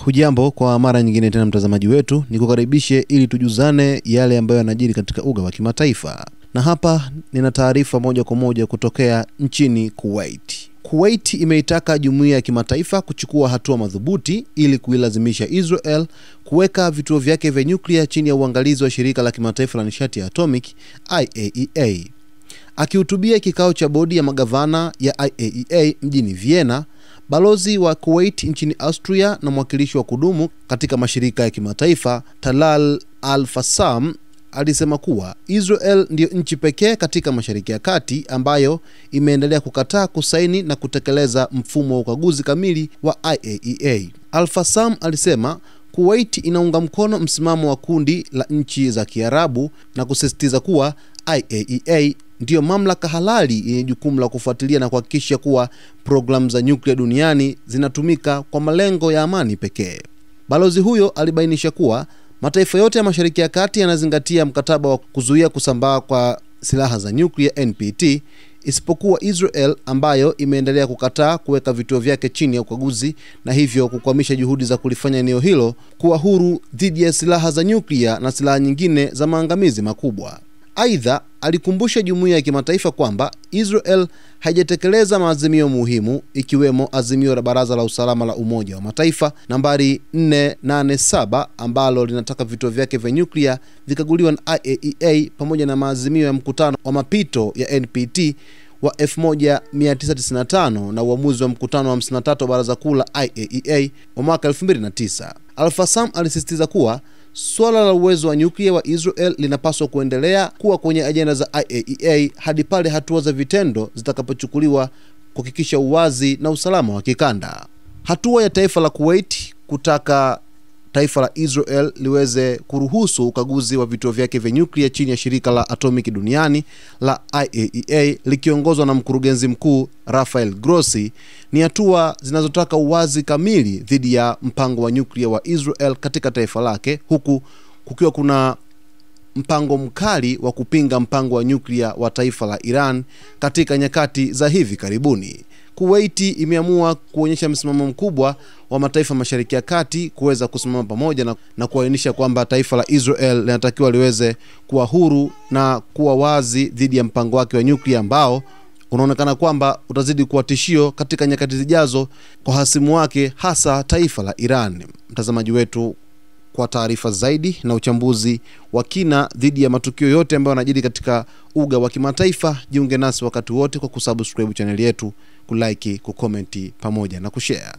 Hujambo kwa mara nyingine tena mtazamaji wetu, nikukaribishe ili tujuzane yale ambayo yanajiri katika uga wa kimataifa. Na hapa nina taarifa moja kwa moja kutokea nchini Kuwait. Kuwait imeitaka jumuiya ya kimataifa kuchukua hatua madhubuti ili kuilazimisha Israel kuweka vituo vyake vya nyuklia chini ya uangalizi wa shirika la kimataifa la nishati ya atomic IAEA. Akihutubia kikao cha bodi ya magavana ya IAEA mjini Vienna, balozi wa Kuwait nchini Austria na mwakilishi wa kudumu katika mashirika ya kimataifa Talal Al-Fassam alisema kuwa Israel ndiyo nchi pekee katika Mashariki ya Kati ambayo imeendelea kukataa kusaini na kutekeleza mfumo wa ukaguzi kamili wa IAEA. Al-Fassam alisema Kuwait inaunga mkono msimamo wa kundi la nchi za Kiarabu na kusisitiza kuwa IAEA ndiyo mamlaka halali yenye jukumu la kufuatilia na kuhakikisha kuwa programu za nyuklia duniani zinatumika kwa malengo ya amani pekee. Balozi huyo alibainisha kuwa mataifa yote ya Mashariki ya Kati yanazingatia mkataba wa kuzuia kusambaa kwa silaha za nyuklia NPT, isipokuwa Israel ambayo imeendelea kukataa kuweka vituo vyake chini ya ukaguzi na hivyo kukwamisha juhudi za kulifanya eneo hilo kuwa huru dhidi ya silaha za nyuklia na silaha nyingine za maangamizi makubwa. Aidha, alikumbusha jumuiya ya kimataifa kwamba Israel haijatekeleza maazimio muhimu ikiwemo azimio la Baraza la Usalama la Umoja wa Mataifa nambari 487 ambalo linataka vituo vyake vya nyuklia vikaguliwa na IAEA pamoja na maazimio ya mkutano wa mapito ya NPT wa 1995 na uamuzi wa mkutano wa 53 wa Baraza Kuu la IAEA wa mwaka 2009. Al-Fassam alisisitiza kuwa swala la uwezo wa nyuklia wa Israel linapaswa kuendelea kuwa kwenye ajenda za IAEA hadi pale hatua za vitendo zitakapochukuliwa kuhakikisha uwazi na usalama wa kikanda. Hatua ya taifa la Kuwait kutaka taifa la Israel liweze kuruhusu ukaguzi wa vituo vyake vya nyuklia chini ya shirika la atomiki duniani la IAEA likiongozwa na mkurugenzi mkuu Rafael Grossi ni hatua zinazotaka uwazi kamili dhidi ya mpango wa nyuklia wa Israel katika taifa lake, huku kukiwa kuna mpango mkali wa kupinga mpango wa nyuklia wa taifa la Iran katika nyakati za hivi karibuni. Kuwait imeamua kuonyesha msimamo mkubwa wa mataifa Mashariki ya Kati kuweza kusimama pamoja na kuainisha kwamba taifa la Israel linatakiwa liweze kuwa huru na kuwa wazi dhidi ya mpango wake wa nyuklia ambao unaonekana kwamba utazidi kuwa tishio katika nyakati zijazo kwa hasimu wake, hasa taifa la Iran. Mtazamaji wetu, kwa taarifa zaidi na uchambuzi wa kina dhidi ya matukio yote ambayo yanajiri katika uga wa kimataifa, jiunge nasi wakati wote kwa kusubscribe channel yetu, kulike, kucomment pamoja na kushare.